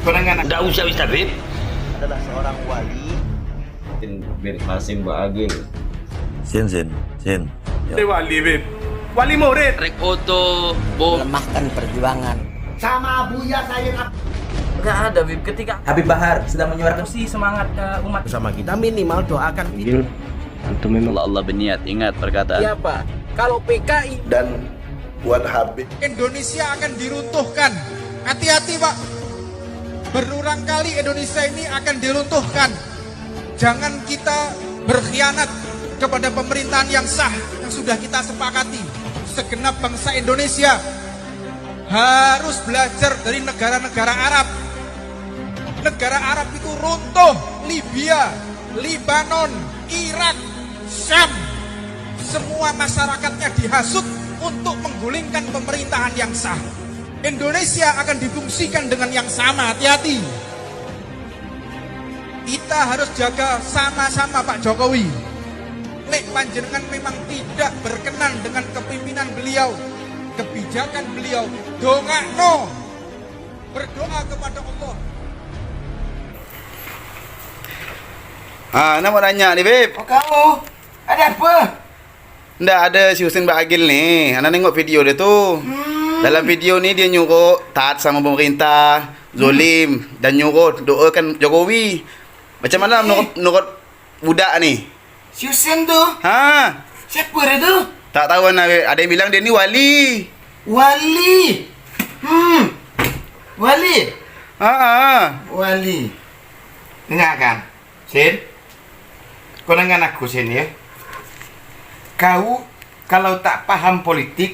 Penanganan. Nggak usah Ustaz Beb. Adalah seorang wali bin Hasim Ba'agil. Sin. Dia wali, Beb. Wali murid. Rek foto, bom. melemahkan perjuangan. Sama Buya saya. Nggak ada Beb ketika Habib Bahar sedang menyuarakan semangat umat Bersama kita minimal doakan Antum memang Allah berniat, ingat perkataan. siapa? Kalau PKI Dan buat Habib. Indonesia akan diruntuhkan. Hati-hati Pak. Berulang kali Indonesia ini akan diruntuhkan. Jangan kita berkhianat kepada pemerintahan yang sah yang sudah kita sepakati. Segenap bangsa Indonesia harus belajar dari negara-negara Arab. Negara Arab itu runtuh. Libya, Libanon, Irak, Syam. Semua masyarakatnya dihasut untuk menggulingkan pemerintahan yang sah. Indonesia akan difungsikan dengan yang sama, hati-hati. Kita harus jaga sama-sama Pak Jokowi. Lek panjenengan memang tidak berkenan dengan kepimpinan beliau, kebijakan beliau, dongakno. Berdoa kepada Allah. Ana mau nanya nih, Beb. Oh kamu, ada apa? Nggak ada si Husin Ba'agil nih. Ana nengok video dia tuh. Dalam video ni dia nyuruh taat sama pemerintah, zolim dan nyuruh doakan Jokowi. Macam mana menurut budak ni? Si Husin tuh, Ha, siapa dia tuh? tak tahu Ana. Ada yang bilang dia ni wali. Wali. Wali. Wali. Dengarkan, Sin. Kau dengar aku, Sin ya. Kau kalau tak paham politik,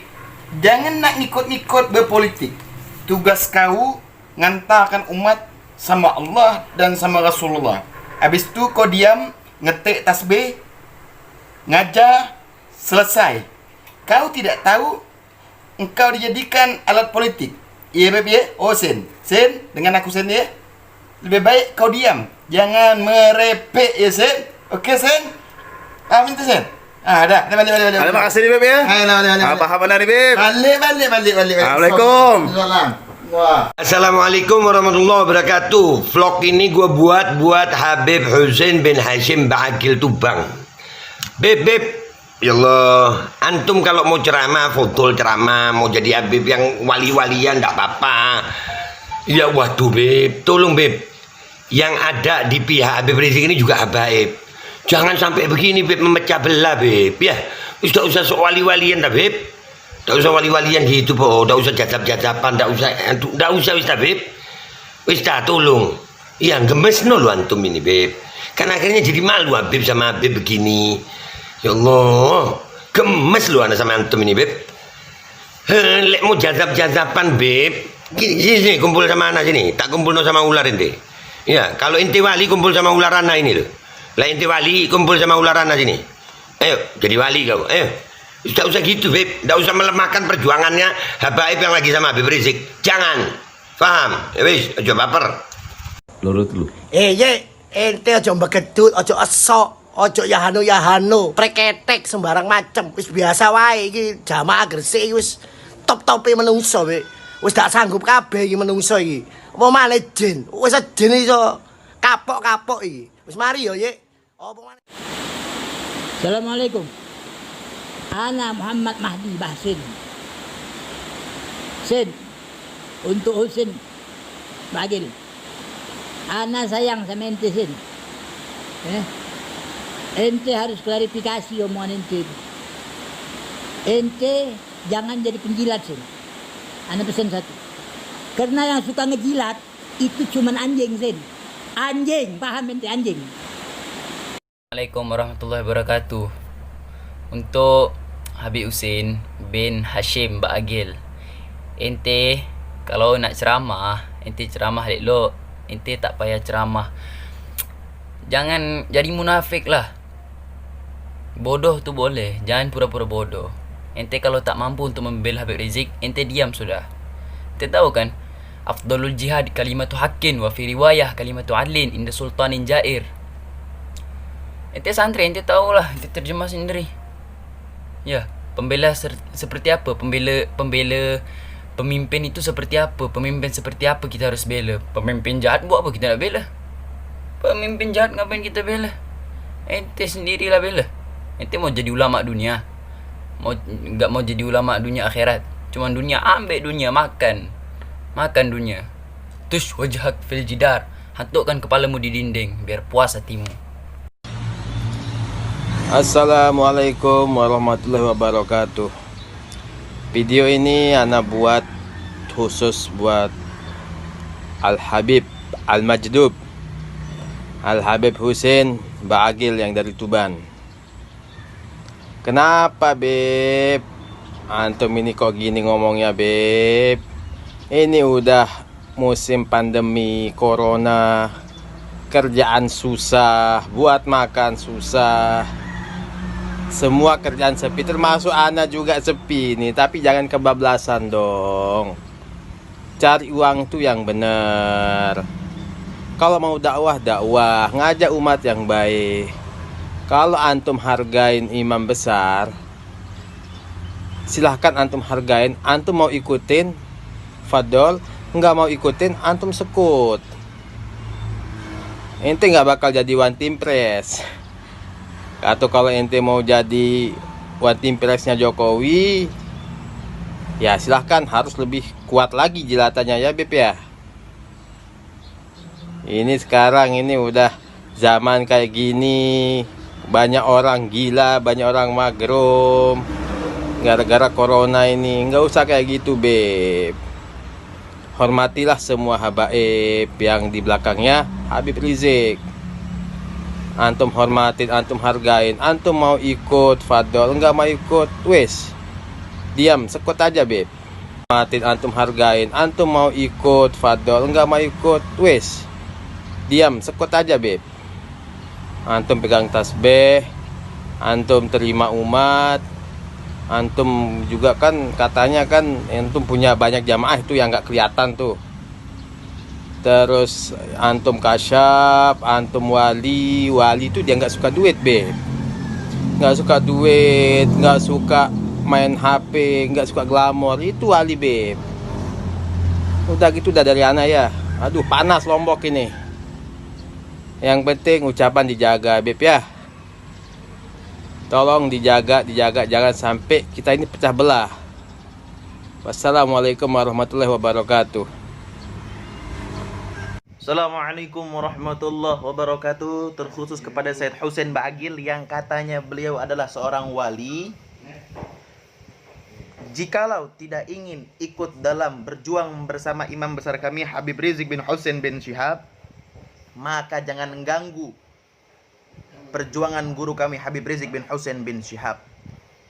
jangan nak ngikut-ngikut berpolitik. Tugas kau ngantarkan umat sama Allah dan sama Rasulullah. Habis tu kau diam, ngetik tasbih, ngajar, selesai. Kau tidak tahu engkau dijadikan alat politik. Iya Beb ya? Oh Sen, dengan aku Sen ya. Lebih baik kau diam, jangan merepek ya Sen. Okey Sen? Minta Sen. Dah. Balik. Terima kasih nih, Beb ya. Balik. Paham benar nih, Beb. Balik. Assalamualaikum. Assalamualaikum warahmatullahi wabarakatuh. Vlog ini gue buat Habib Husin bin Hasim Ba'agil Tuban. Beb, ya Allah, antum kalau mau ceramah, foto ceramah, mau jadi Habib yang wali-walian enggak apa-apa. Ya waduh Beb, tolong Beb. Yang ada di pihak Habib Rizik ini juga habaib. Jangan sampai begini Beb, memecah belah Beb. Ya, tidak usah sok wali-walian dah Beb. Tidak usah wali-walian gitu po, tidak usah jajap-jajapan, tidak usah wis dah Beb. Wis dah tolong. Ya gemes no lu antum ini Beb. Kan akhirnya jadi malu Habib sama Habib begini. Ya Allah, gemes lu anak sama antum ini Beb. Lek mau jazab-jazapan Beb, sini kumpul sama anak sini, tak kumpul no sama ular ente. Ya, kalau ente wali kumpul sama ular anak ini loh. Lah ente wali kumpul sama ular anak sini. Ayo, jadi wali kau. Ayo. Tidak usah gitu Beb, tidak usah melemahkan perjuangannya habaib yang lagi sama Habib Rizik. Jangan. Paham? Ya wis, aja baper. Lurut lu. Ente aja mbegedut, aja esok, aja yahano, preketek sembarang macem. Wis biasa wae iki, jamaah Gresik wis top-tope menungso, Bek. Wis gak sanggup kabeh iki menungso iki. Apa maneh jin? Wis jin iso kapok-kapok iki. Wis mari yo, Yek. Apa maneh? Assalamualaikum. Ana Muhammad Mahdi Bahsin. Sin, untuk Husin Ba'agil. Ana sayang sama ente Sin. Ente harus klarifikasi omongan ente. Ente jangan jadi penjilat Sin. Ana pesan satu. Karena yang suka ngejilat itu cuman anjing Sin. Anjing, paham ente anjing. Assalamualaikum warahmatullahi wabarakatuh. Untuk Habib Husin bin Hasim Ba'agil, ente kalau nak ceramah, ente ceramah elok. Ente tak payah ceramah. Jangan jadi munafik lah. Bodoh tu boleh, jangan pura-pura bodoh. Ente kalau tak mampu untuk membela Habib Rizik, ente diam sudah. Ente tahu kan, afdalul jihad kalimatu haqqin wa fi riwayah kalimatu adlin inda sultanin jair. Ente santri, ente tahulah, ente terjemah sendiri. Ya, pembela seperti apa? Pembela pemimpin itu seperti apa, pemimpin seperti apa kita harus bela. Pemimpin jahat buat apa kita nak bela? Pemimpin jahat ngapain kita bela? Ente sendirilah bela. Ente mau jadi ulama dunia, nggak mau jadi ulama dunia akhirat. Cuman dunia, ambil dunia, makan dunia. Tush wajhak fil jidar, hantukkan kepalamu di dinding biar puas hatimu. Assalamualaikum warahmatullahi wabarakatuh. Video ini ana buat khusus buat Al-Habib Al-Majdub Al-Habib Husein Ba'agil yang dari Tuban. Kenapa Beb? Antum ini kok gini ngomongnya Beb? Ini udah musim pandemi corona, kerjaan susah, buat makan susah, semua kerjaan sepi, termasuk ana juga sepi nih. Tapi jangan kebablasan dong. Cari uang tuh yang bener. Kalau mau dakwah, ngajak umat yang baik. Kalau antum hargain imam besar, silahkan antum hargain. Antum mau ikutin, fadol. Nggak mau ikutin, antum sekut. Ente nggak bakal jadi one team press. Atau kalau ente mau jadi one team pressnya Jokowi, ya silahkan, harus lebih kuat lagi jilatannya ya Beb ya. Ini sekarang ini udah zaman kayak gini, banyak orang gila, banyak orang magrum gara-gara corona ini. Nggak usah kayak gitu Beb. Hormatilah semua habaib yang di belakangnya Habib Rizik. Antum hormatin, antum hargain. Antum mau ikut fadol, enggak mau ikut, wes diam, sekut aja Beb. Hormatin, antum hargain. Antum mau ikut fadol, enggak mau ikut, wes diam, sekut aja Beb. Antum pegang tasbih, antum terima umat. Antum juga kan katanya kan antum punya banyak jamaah itu yang nggak kelihatan tuh. Terus antum kasyaf, antum wali itu dia nggak suka duit Beb. Nggak suka duit, nggak suka main HP, nggak suka glamor, itu wali Beb. Udah gitu udah dari anak ya. Aduh panas Lombok ini. Yang penting ucapan dijaga Beb ya. Tolong dijaga, jangan sampai kita ini pecah belah. Wassalamualaikum warahmatullahi wabarakatuh. Assalamualaikum warahmatullahi wabarakatuh. Terkhusus kepada Said Husein Ba'agil yang katanya beliau adalah seorang wali. Jikalau tidak ingin ikut dalam berjuang bersama imam besar kami Habib Rizik bin Husein bin Syihab, maka jangan mengganggu perjuangan guru kami Habib Rizik bin Husein bin Syihab.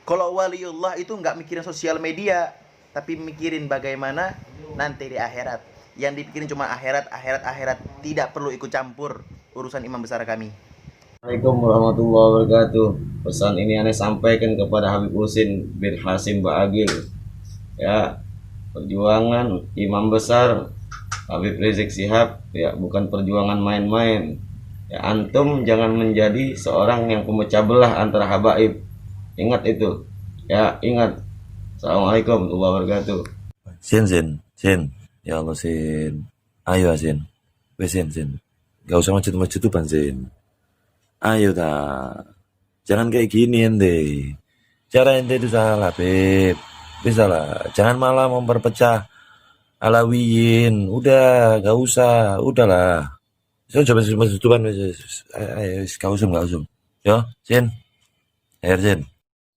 Kalau waliullah itu nggak mikirin sosial media, tapi mikirin bagaimana nanti di akhirat. Yang dipikirin cuma akhirat. Tidak perlu ikut campur urusan imam besar kami. Assalamualaikum warahmatullahi wabarakatuh. Pesan ini aneh sampaikan kepada Habib Husein bin Hasim Ba'agil. Ya, perjuangan imam besar Habib Rizik Syihab ya bukan perjuangan main-main. Ya, antum jangan menjadi seorang yang pemecah belah antara habaib. Ingat itu. Ya, ingat. Assalamualaikum warahmatullahi wabarakatuh. Sin. Ya Allah Sin. Ayo Sin. Wes Sin. Gak usah macet-macetupan Sin. Ayo dah. Jangan kayak gini ente. Cara ente itu salah Beb. Bisa lah. Jangan malah memperpecah Alawiyin. Udah, gak usah. Udahlah. Saya coba tuban, kau usum. Yo, Sin. Air Sin.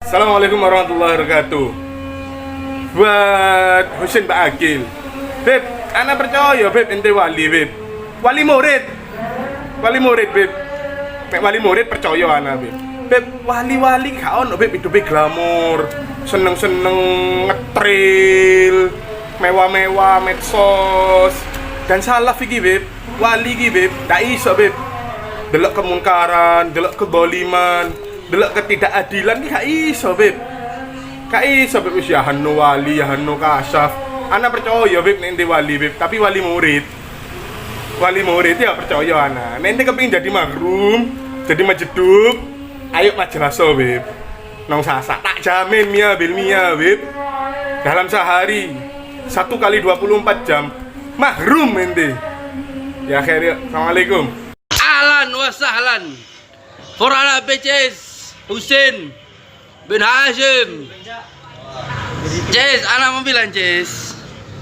Assalamualaikum warahmatullahi wabarakatuh. Buat Husein Ba'agil. Beb, ana percaya Beb ente wali Beb. Wali murid Beb. Mek wali murid percaya ana Beb. Beb wali gak ono Beb hidupe glamor, seneng-seneng ngetril, mewah-mewah medsos. Dan salah iki Beb. Wali iki Beb, ndak iso Beb. Delok kemungkaran, delok kedoliman, delok ketidakadilan iki gak iso Beb. Gak iso Beb wis ya hanu wali, ya hanu kasyaf. Ana percaya Beb nek wali Beb, tapi wali murid. Wali murid ya percaya ana. Nek ente kepengin jadi magrum, jadi majeduk, ayo majelaso Beb. Nang sasak tak jamin Mia Beb. Dalam sehari 1 kali 24 jam. Mahrum ente. Ya akhirnya, assalamualaikum. Ahlan wa sahlan. Forala BCS Husain bin Hashim. Ces, anak mau bilang Ces,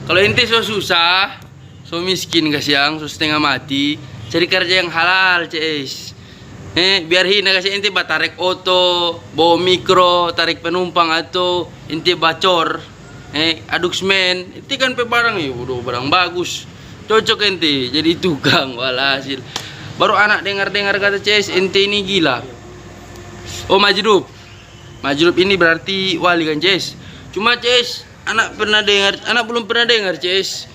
kalau ente susah, so miskin kasiang, so setengah mati, cari kerja yang halal Ces. Biar hina kasih ente tarik oto, bawa mikro, tarik penumpang atau ente bacor, aduk semen, ente kan barang ya, udah barang bagus. Cocok ente jadi tukang walhasil. Baru anak dengar-dengar kata Ces, ente ini gila. Oh Majrub. Majrub ini berarti wali kan Ces. Cuma Ces, anak belum pernah dengar Ces.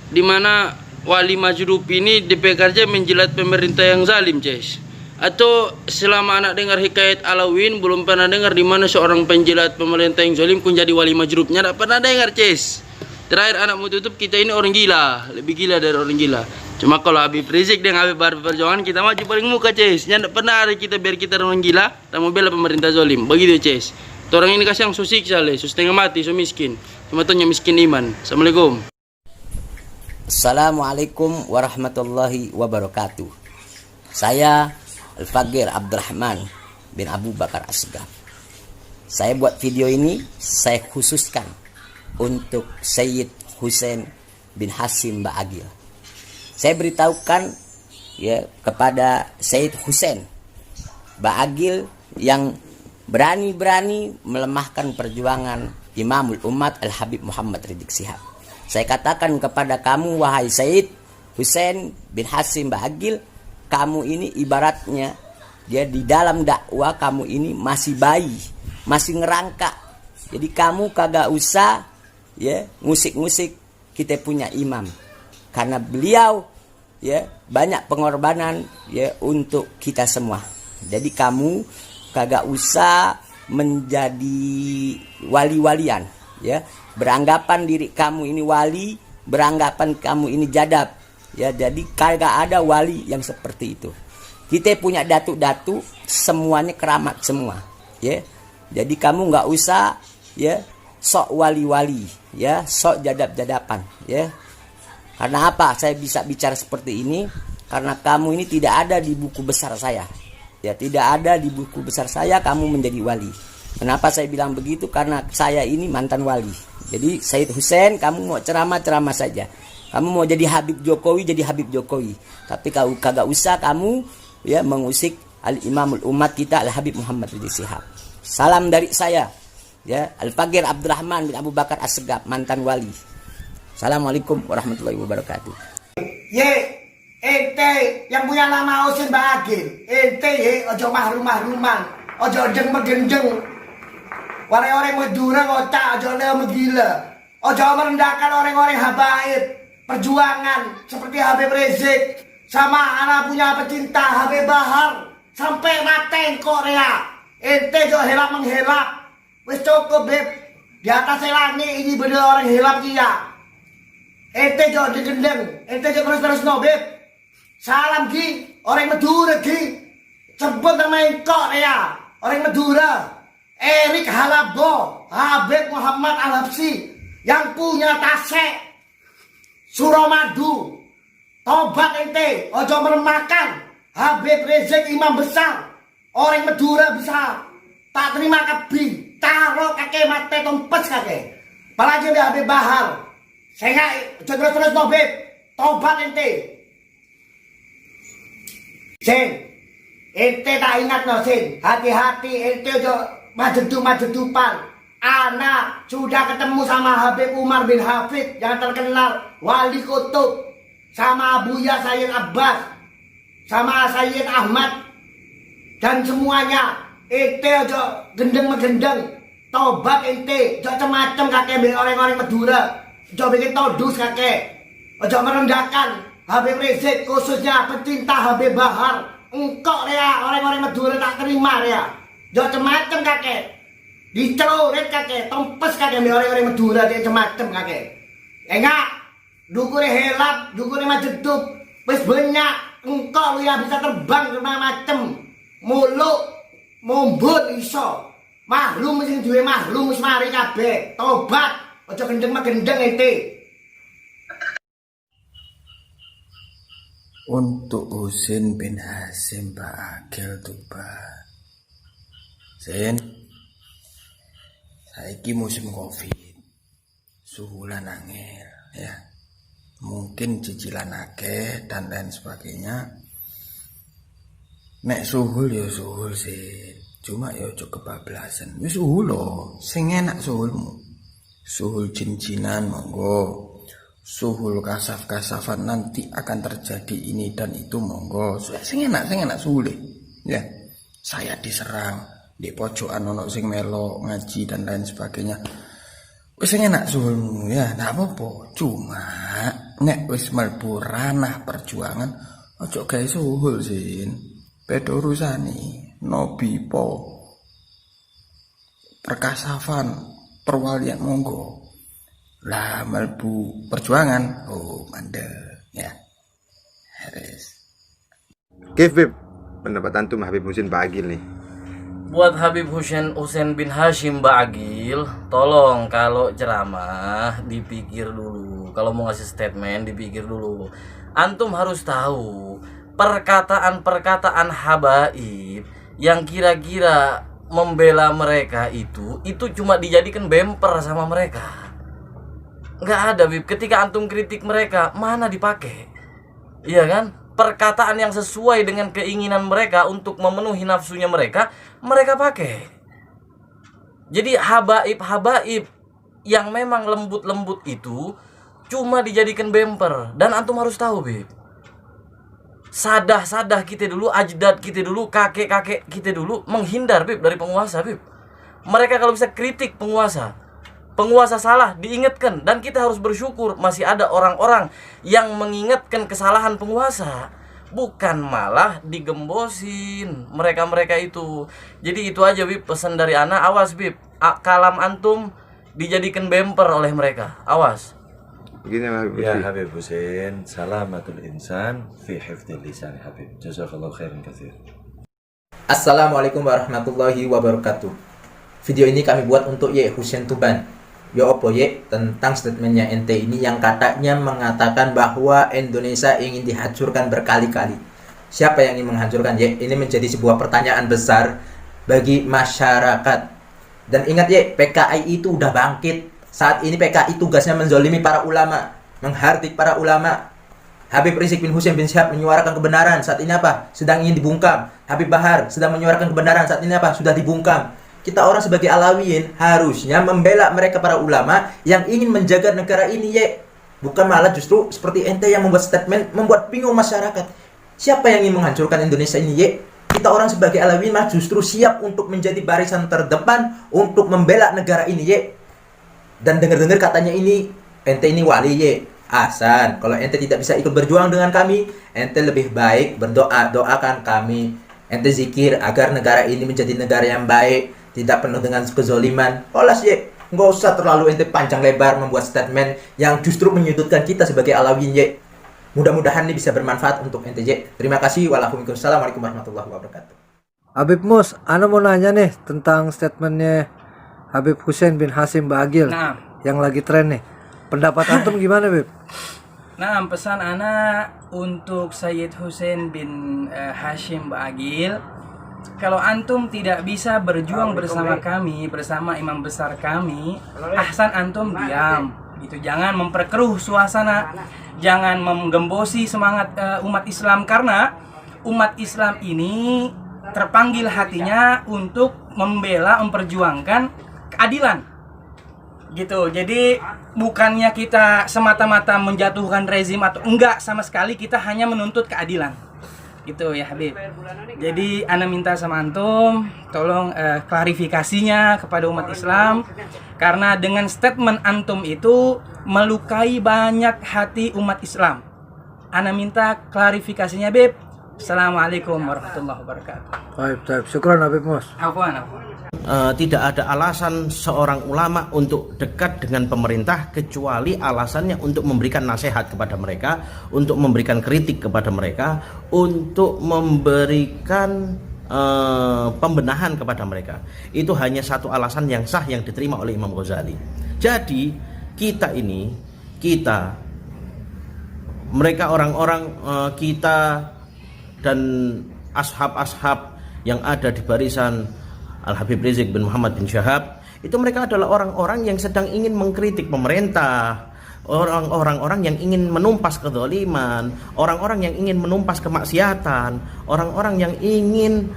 Di mana wali Majrub ini DP kerja menjilat pemerintah yang zalim Ces. Atau selama anak dengar hikayat Alawin belum pernah dengar di mana seorang penjilat pemerintah yang zalim pun jadi wali Majrubnya. Tidak pernah dengar Ces. Terakhir anak mau tutup, kita ini orang gila, lebih gila dari orang gila. Cuma kalau Habib Rizik dan Habib Bahar Perjuangan kita maju paling muka Ces. Tidak pernah ada kita biar kita orang gila, kita mau bela pemerintah zalim. Begitu Ces. Orang ini kasih yang so siksa le, so setengah mati, so miskin. Cuma tuh miskin iman. Assalamualaikum. Assalamualaikum warahmatullahi wabarakatuh. Saya Al-Fagir Abdurrahman bin Abu Bakar Asgaf. Saya buat video ini, saya khususkan untuk Sayyid Husain bin Hashim Ba'agil. Saya beritahukan ya kepada Sayyid Husain Ba'agil yang berani-berani melemahkan perjuangan Imamul Umat Al-Habib Muhammad Rizik Syihab. Saya katakan kepada kamu, wahai Sayyid Husain bin Hashim Ba'agil, kamu ini ibaratnya dia di dalam dakwah, kamu ini masih bayi, masih ngerangka. Jadi kamu kagak usah ya ngusik-ngusik kita punya imam, karena beliau ya banyak pengorbanan ya untuk kita semua. Jadi kamu kagak usah menjadi wali-walian ya, beranggapan diri kamu ini wali, beranggapan kamu ini jadab ya. Jadi kagak ada wali yang seperti itu. Kita punya datu-datu semuanya keramat semua ya. Jadi kamu nggak usah ya sok wali-wali ya, sok jadab-jadapan ya. Karena apa saya bisa bicara seperti ini? Karena kamu ini tidak ada di buku besar saya ya, tidak ada di buku besar saya kamu menjadi wali. Kenapa saya bilang begitu? Karena saya ini mantan wali. Jadi Sayyid Husain, kamu mau ceramah saja, kamu mau jadi Habib Jokowi, jadi Habib Jokowi, tapi kau kagak usah kamu ya mengusik Al-Imamul Umat kita Al-Habib Muhammad Rizik Syihab. Salam dari saya ya, Al-Fagir Abdurrahman bin Abu Bakar Asgaf, mantan wali. Assalamualaikum warahmatullahi wabarakatuh. Ente yang punya nama Husain Ba'agil, ente ojo mahrum-mahruman, ojo deng-megendeng. Orang-orang Madura kota ojo gila, ojo merendahkan orang-orang habaib perjuangan seperti Habib Rizik sama anak punya pecinta Habib Bahar sampai mati Korea. Ente jo helak menghelak. Wis cukup Beb, di atas langit ini bener orang helak dia. Ente jo digendeng, ente jo terus no Beb. Salam Ki, orang Madura Ki. Sebut nama Korea, orang Madura. Erik Halabo, Habib Muhammad Al-Habsyi yang punya tasek Suramadu. Tobat ente, ojo meremakan Habib Rizik imam besar, orang Madura besar. Tak terima kebi, taruh kakek mati tompes kakek. Apalagi dia Habib Bahar. Saya terus no Beb, tobat ente. Sen, ente tak ingat no Sen, hati-hati ente ojo majedupan. Anak sudah ketemu sama Habib Umar bin Hafid yang terkenal wali kutub, sama Abuya Sayyid Abbas, sama Sayyid Ahmad dan semuanya. Ente ojo gendeng-megendeng, tobat ente, ojo macam-macam kakek orang-orang Madura, ojo bikin todus kakek, ojo merendahkan Habib Rizik, khususnya pecinta Habib Bahar. Engkau ya orang-orang Madura tak terima ya, ojo macam-macam kakek, dicelurit kakek, tompes kakek orang-orang Madura dia macam kakek. Enggak, dukure helap, dukure majeduk, wis banyak. Engkau lu yang bisa terbang macam muluk. Mombut iso, mahlum sing duwe mahlum wis mari kabeh. Tobat, Ojo gendeng mah gendeng ente. Untuk Husain bin Hasyim Ba'agil Tuban. Sin, saiki musim Covid. Suhu lan angel ya. Mungkin cicilan akeh dan lain sebagainya. Nek suhul ya suhul sih. Cuma ya ojo kebablasan. Wis suhul lho, sing enak suhulmu. Suhul cincinan monggo. Suhul kasaf-kasafan nanti akan terjadi ini dan itu monggo. Sing enak suhul ya. Saya diserang di pojokan ono sing melo ngaji dan lain sebagainya. Wis sing enak suhulmu ya, ndak apa-apa. Cuma nek wis mlebu ranah perjuangan ojo gawe suhul sin. Beda urusane nobi po perkasafan perwalian monggo. Lah mlebu perjuangan oh mandel ya. Harus. Kif Bib, pendapat antum Habib Husain Ba'agil nih? Buat Habib Husain bin Hasyim Ba'agil, tolong kalau ceramah dipikir dulu. Kalau mau ngasih statement dipikir dulu. Antum harus tahu perkataan-perkataan habaib yang kira-kira membela mereka itu cuma dijadikan bemper sama mereka. Nggak ada, Bib. Ketika antum kritik mereka, mana dipakai? Iya kan? Perkataan yang sesuai dengan keinginan mereka untuk memenuhi nafsunya mereka pakai. Jadi habaib yang memang lembut-lembut itu cuma dijadikan bemper. Dan antum harus tahu, Bib. Sadah kita dulu, ajdad kita dulu, kakek-kakek kita dulu menghindar, Bib, dari penguasa, Bib. Mereka kalau bisa kritik penguasa salah diingatkan, dan kita harus bersyukur masih ada orang-orang yang mengingatkan kesalahan penguasa, bukan malah digembosin mereka itu. Jadi itu aja, Bib, pesan dari ana. Awas, Bib, kalam antum dijadikan bemper oleh mereka. Awas. Begini Habib Ya Habib Husain, salamatul insan fi hifdzil lisan Habib. Jazakallahu khairan katsir. Assalamualaikum warahmatullahi wabarakatuh. Video ini kami buat untuk Ye Husain Tuban. Ya opo Ye, tentang statementnya ente ini yang katanya mengatakan bahwa Indonesia ingin dihancurkan berkali-kali. Siapa yang ingin menghancurkan Ye? Ini menjadi sebuah pertanyaan besar bagi masyarakat. Dan ingat Ye, PKI itu udah bangkit. Saat ini PKI tugasnya menzolimi para ulama, menghardik para ulama. Habib Rizik bin Husain bin Syihab menyuarakan kebenaran, saat ini apa? Sedang ingin dibungkam. Habib Bahar sedang menyuarakan kebenaran, saat ini apa? Sudah dibungkam. Kita orang sebagai Alawiyin harusnya membela mereka para ulama yang ingin menjaga negara ini Ye. Bukan malah justru seperti ente yang membuat statement membuat bingung masyarakat. Siapa yang ingin menghancurkan Indonesia ini Ye? Kita orang sebagai Alawiyin mah justru siap untuk menjadi barisan terdepan untuk membela negara ini Ye. Dan dengar-dengar katanya ini ente ini wali Ye. Hasan, kalau ente tidak bisa ikut berjuang dengan kami, ente lebih baik berdoa, doakan kami. Ente zikir agar negara ini menjadi negara yang baik, tidak penuh dengan kezoliman. Olas Ye, nggak usah terlalu ente panjang lebar membuat statement yang justru menyudutkan kita sebagai Alawiyin Ye. Mudah-mudahan ini bisa bermanfaat untuk ente Ye. Terima kasih. Wassalamualaikum warahmatullahi wabarakatuh. Habib Mus, ana mau nanya nih tentang statementnya Habib Husain bin Hasyim Ba'agil yang lagi tren nih. Pendapat antum gimana, Bib? Nah, pesan anak untuk Sayyid Husain bin Hasyim Ba'agil, kalau antum tidak bisa berjuang bersama kami, bersama imam besar kami, ahsan antum diam. Gitu, jangan memperkeruh suasana, jangan menggembosi semangat umat Islam, karena umat Islam ini terpanggil hatinya untuk membela, memperjuangkan keadilan. Gitu. Jadi bukannya kita semata-mata menjatuhkan rezim atau enggak, sama sekali kita hanya menuntut keadilan. Gitu ya Habib. Jadi ana minta sama antum tolong klarifikasinya kepada umat Islam, karena dengan statement antum itu melukai banyak hati umat Islam. Ana minta klarifikasinya, Bib. Assalamualaikum warahmatullahi wabarakatuh. Baik, syukran Habib Mus. Afwan. Tidak ada alasan seorang ulama untuk dekat dengan pemerintah kecuali alasannya untuk memberikan nasihat kepada mereka, untuk memberikan kritik kepada mereka, untuk memberikan pembenahan kepada mereka. Itu hanya satu alasan yang sah yang diterima oleh Imam Ghazali. Jadi kita mereka orang-orang kita dan ashab-ashab yang ada di barisan Al-Habib Rizik bin Muhammad bin Syihab, itu mereka adalah orang-orang yang sedang ingin mengkritik pemerintah, orang-orang yang ingin menumpas kezaliman, orang-orang yang ingin menumpas kemaksiatan, orang-orang yang ingin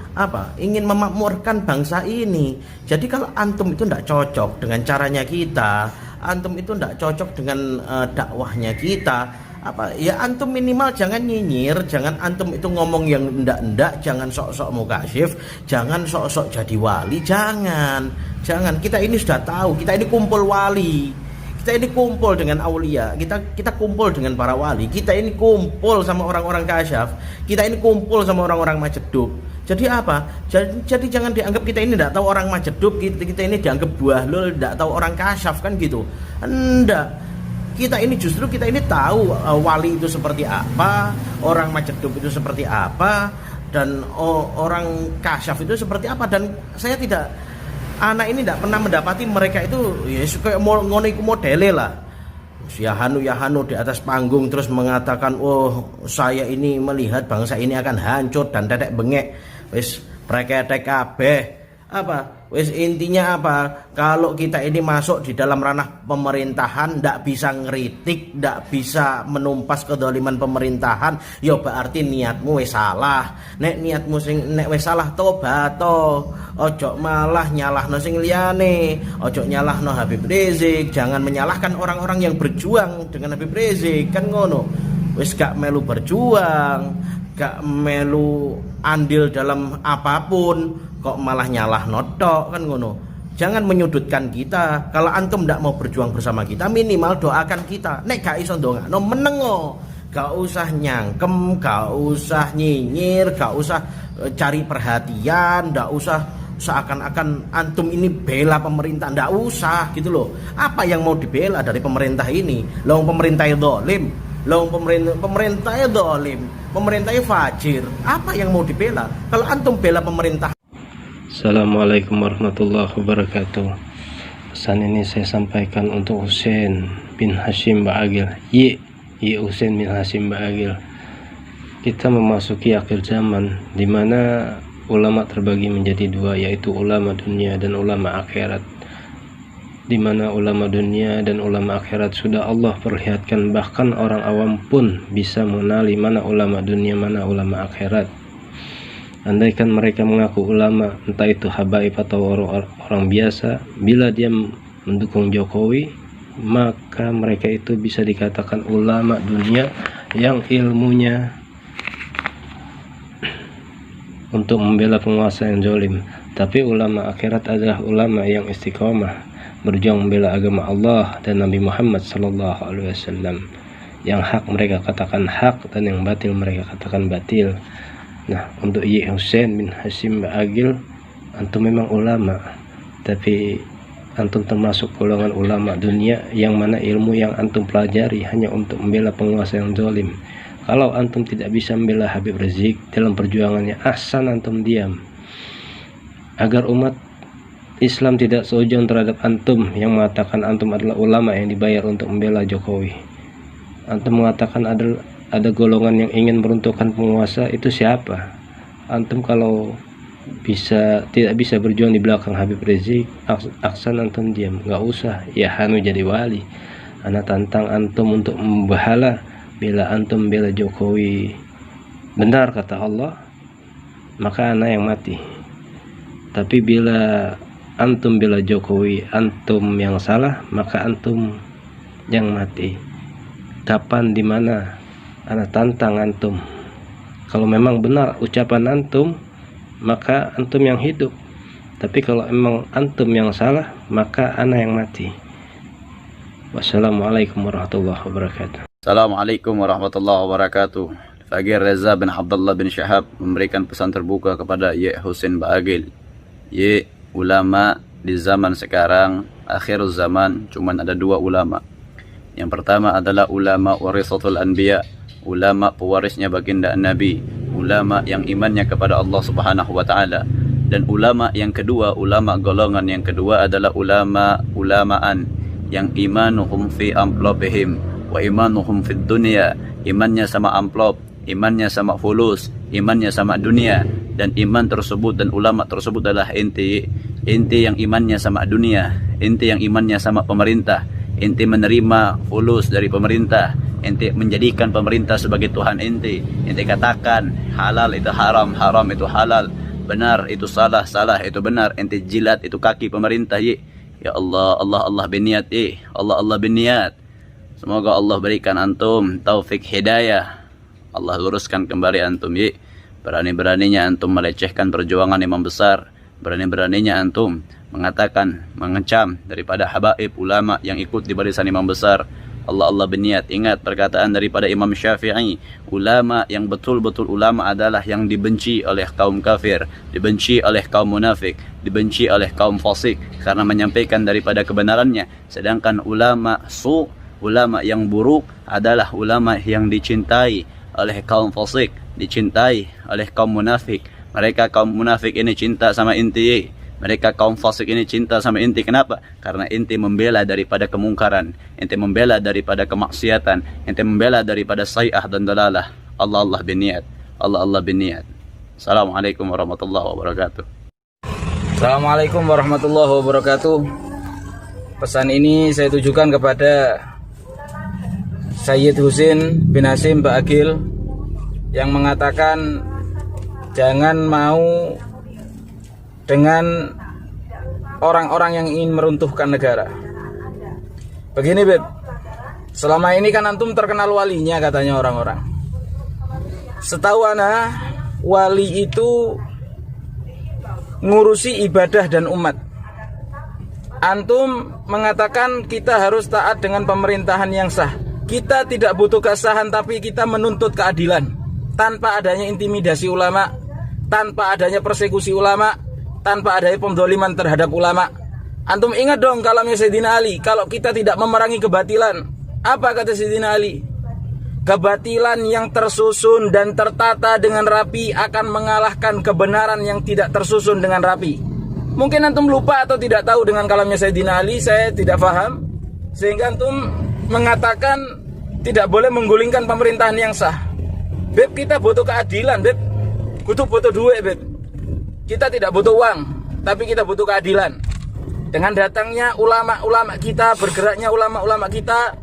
ingin memakmurkan bangsa ini. Jadi kalau antum itu tidak cocok dengan caranya kita, antum itu tidak cocok dengan dakwahnya kita, ya antum minimal jangan nyinyir, jangan antum itu ngomong yang endak-endak, jangan sok-sok mukasyif, jangan sok-sok jadi wali, jangan. Kita ini sudah tahu, kita ini kumpul wali, kita ini kumpul dengan aulia, kita kumpul dengan para wali, kita ini kumpul sama orang-orang kasyaf, kita ini kumpul sama orang-orang majedub. Jadi apa? Jadi jangan dianggap kita ini tidak tahu orang majedub, kita ini dianggap buahlul, tidak tahu orang kasyaf kan gitu. Enggak. Kita ini tahu wali itu seperti apa, orang majedub itu seperti apa, dan orang kasyaf itu seperti apa. Dan saya anak ini tidak pernah mendapati mereka itu ya kayak ngono iku modele lah. Ya hanu di atas panggung terus mengatakan, oh saya ini melihat bangsa ini akan hancur dan tetek bengek. Wis preketek kabeh. Wis intinya kalau kita ini masuk di dalam ranah pemerintahan ndak bisa ngeritik, ndak bisa menumpas kedoliman pemerintahan, ya berarti niatmu wis salah. Nek niatmu nek wis salah tobato, ojo malah nyalahno sing liyane, ojo nyalahno Habib Rizik, jangan menyalahkan orang-orang yang berjuang dengan Habib Rizik, kan ngono. Wis gak melu berjuang, gak melu andil dalam apapun, kok malah nyalah notok kan ngono. Jangan menyudutkan kita. Kalau antum ndak mau berjuang bersama kita, minimal doakan kita. Nek gak iso ndongakno menengo, gak usah nyangkem, gak usah nyinyir, gak usah cari perhatian, ndak usah seakan-akan antum ini bela pemerintah, ndak usah gitu loh. Apa yang mau dibela dari pemerintah ini? Loh pemerintah zalim, loh pemerintah zalim, pemerintah fajir. Apa yang mau dibela? Kalau antum bela pemerintah. Assalamualaikum warahmatullahi wabarakatuh. Pesan ini saya sampaikan untuk Husain bin Hashim Ba'agil. Husain bin Hashim Ba'agil. Kita memasuki akhir zaman di mana ulama terbagi menjadi dua, yaitu ulama dunia dan ulama akhirat. Di mana ulama dunia dan ulama akhirat sudah Allah perlihatkan, bahkan orang awam pun bisa mengenali mana ulama dunia, mana ulama akhirat. Andaikan mereka mengaku ulama, entah itu habaib atau orang biasa, bila dia mendukung Jokowi, maka mereka itu bisa dikatakan ulama dunia yang ilmunya untuk membela penguasa yang zalim. Tapi ulama akhirat adalah ulama yang istiqomah, berjuang membela agama Allah dan Nabi Muhammad SAW. Yang hak mereka katakan hak, dan yang batil mereka katakan batil. Nah, untuk Husain bin Hashim Ba'agil, antum memang ulama, tapi antum termasuk golongan ulama dunia yang mana ilmu yang antum pelajari hanya untuk membela penguasa yang zalim. Kalau antum tidak bisa membela Habib Rizik dalam perjuangannya, ahsan antum diam, agar umat Islam tidak seujon terhadap antum yang mengatakan antum adalah ulama yang dibayar untuk membela Jokowi. Antum mengatakan ada golongan yang ingin meruntuhkan penguasa, itu siapa? Antum kalau tidak bisa berjuang di belakang Habib Rizik, aksan antum diam, nggak usah ya hanu jadi wali. Ana tantang antum untuk membahala, bila antum bela Jokowi benar kata Allah, maka ana yang mati. Tapi bila antum bela Jokowi, antum yang salah, maka antum yang mati. Kapan, di mana? Ana tantang antum. Kalau memang benar ucapan antum, maka antum yang hidup. Tapi kalau memang antum yang salah, maka ana yang mati. Wassalamualaikum warahmatullahi wabarakatuh. Assalamualaikum warahmatullahi wabarakatuh. Fagir Reza bin Abdullah bin Syihab memberikan pesan terbuka kepada Husain Ba'agil. Ulama di zaman sekarang, akhir zaman, cuman ada dua ulama. Yang pertama adalah ulama warisatul anbiya, ulama pewarisnya baginda Nabi, ulama yang imannya kepada Allah Subhanahu wa taala. Dan ulama yang kedua, ulama golongan yang kedua adalah ulamaan yang imanuhum fi amplopihim wa imanuhum fid dunya, imannya sama amplop, imannya sama fulus, imannya sama dunia, dan iman tersebut dan ulama tersebut adalah inti yang imannya sama dunia, inti yang imannya sama pemerintah, inti menerima fulus dari pemerintah, inti menjadikan pemerintah sebagai Tuhan inti katakan halal itu haram, haram itu halal, benar itu salah, salah itu benar, inti jilat itu kaki pemerintah. Ya Allah, Allah biniat, Allah biniat. Semoga Allah berikan antum taufik hidayah, Allah luruskan kembali antum. Berani-beraninya antum melecehkan perjuangan imam besar, berani-beraninya antum mengatakan, mengecam daripada habaib ulama yang ikut di barisan imam besar. Allah berniat. Ingat perkataan daripada Imam Syafi'i, ulama yang betul-betul ulama adalah yang dibenci oleh kaum kafir, dibenci oleh kaum munafik, dibenci oleh kaum fasik karena menyampaikan daripada kebenarannya. Sedangkan ulama ulama yang buruk adalah ulama yang dicintai oleh kaum fasik, dicintai oleh kaum munafik. Mereka kaum munafik ini cinta sama inti, mereka kaum fasik ini cinta sama inti. Kenapa? Karena inti membela daripada kemungkaran, inti membela daripada kemaksiatan, inti membela daripada sayah dan dalalah. Allah biniat, Allah biniat. Assalamualaikum warahmatullahi wabarakatuh. Assalamualaikum warahmatullahi wabarakatuh. Pesan ini saya tujukan kepada Sayyid Husin bin Hashim Ba'agil yang mengatakan jangan mau dengan orang-orang yang ingin meruntuhkan negara. Begini Beb, selama ini kan antum terkenal walinya katanya orang-orang. Setahu ana, wali itu ngurusi ibadah dan umat. Antum mengatakan kita harus taat dengan pemerintahan yang sah. Kita tidak butuh kesahan, tapi kita menuntut keadilan tanpa adanya intimidasi ulama, tanpa adanya persekusi ulama, tanpa adanya pemdoliman terhadap ulama. Antum ingat dong kalamnya Sayyidina Ali, kalau kita tidak memerangi kebatilan, apa kata Sayyidina Ali? Kebatilan yang tersusun dan tertata dengan rapi akan mengalahkan kebenaran yang tidak tersusun dengan rapi. Mungkin antum lupa atau tidak tahu dengan kalamnya Sayyidina Ali, saya tidak paham, sehingga antum mengatakan tidak boleh menggulingkan pemerintahan yang sah. Beb, kita butuh keadilan, Beb. Butuh duit, Beb. Kita tidak butuh uang, tapi kita butuh keadilan. Dengan datangnya ulama-ulama kita, bergeraknya ulama-ulama kita,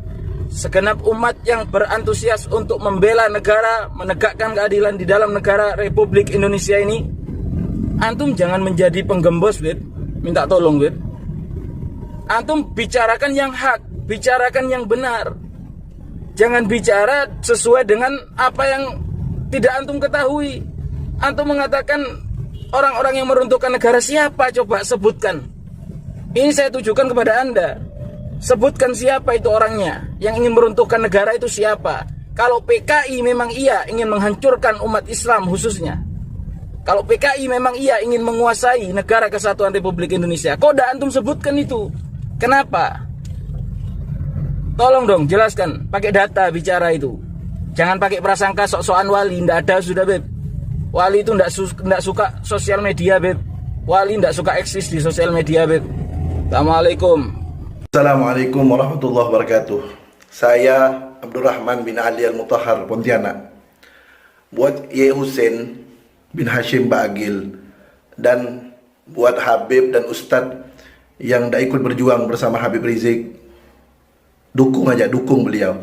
segenap umat yang berantusias untuk membela negara, menegakkan keadilan di dalam negara Republik Indonesia ini, antum jangan menjadi penggembos, Beb. Minta tolong, Beb. Antum bicarakan yang hak, bicarakan yang benar. Jangan bicara sesuai dengan apa yang tidak antum ketahui. Antum mengatakan orang-orang yang meruntuhkan negara, siapa coba sebutkan. Ini saya tujukan kepada Anda. Sebutkan siapa itu orangnya yang ingin meruntuhkan negara, itu siapa. Kalau PKI memang iya ingin menghancurkan umat Islam khususnya, kalau PKI memang iya ingin menguasai negara kesatuan Republik Indonesia, kok tidak antum sebutkan itu? Kenapa? Tolong dong jelaskan, pakai data bicara itu. Jangan pakai prasangka sok-sokan wali, ndak ada sudah, Beb. Wali itu ndak suka sosial media, Beb. Wali ndak suka eksis di sosial media, Beb. Assalamualaikum. Assalamualaikum warahmatullahi wabarakatuh. Saya Abdurrahman bin Ali Al-Mutahhar, Pontianak. Buat Ye Husin bin Hashim Ba'agil, dan buat Habib dan Ustadz yang dah ikut berjuang bersama Habib Rizik, dukung aja, dukung beliau.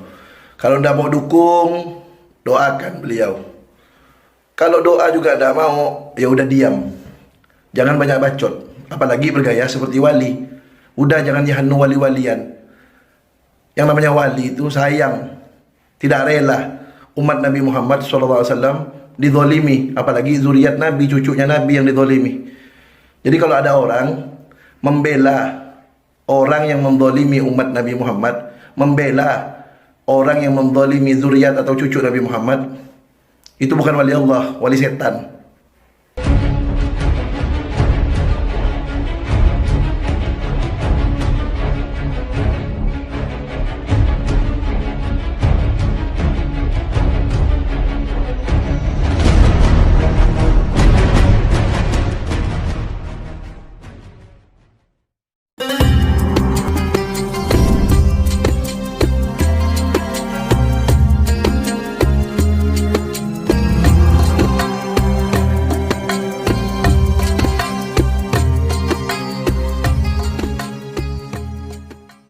Kalau ndak mau dukung, doakan beliau. Kalau doa juga ndak mau, ya udah diam. Jangan banyak bacot, apalagi bergaya seperti wali. Udah jangan yahanu wali-walian. Yang namanya wali itu sayang, tidak rela umat Nabi Muhammad SAW dizolimi, apalagi zuriat Nabi, cucunya Nabi yang dizolimi. Jadi kalau ada orang membela orang yang menzolimi umat Nabi Muhammad, membela orang yang menzalimi zuriat atau cucu Nabi Muhammad, itu bukan wali Allah, wali setan.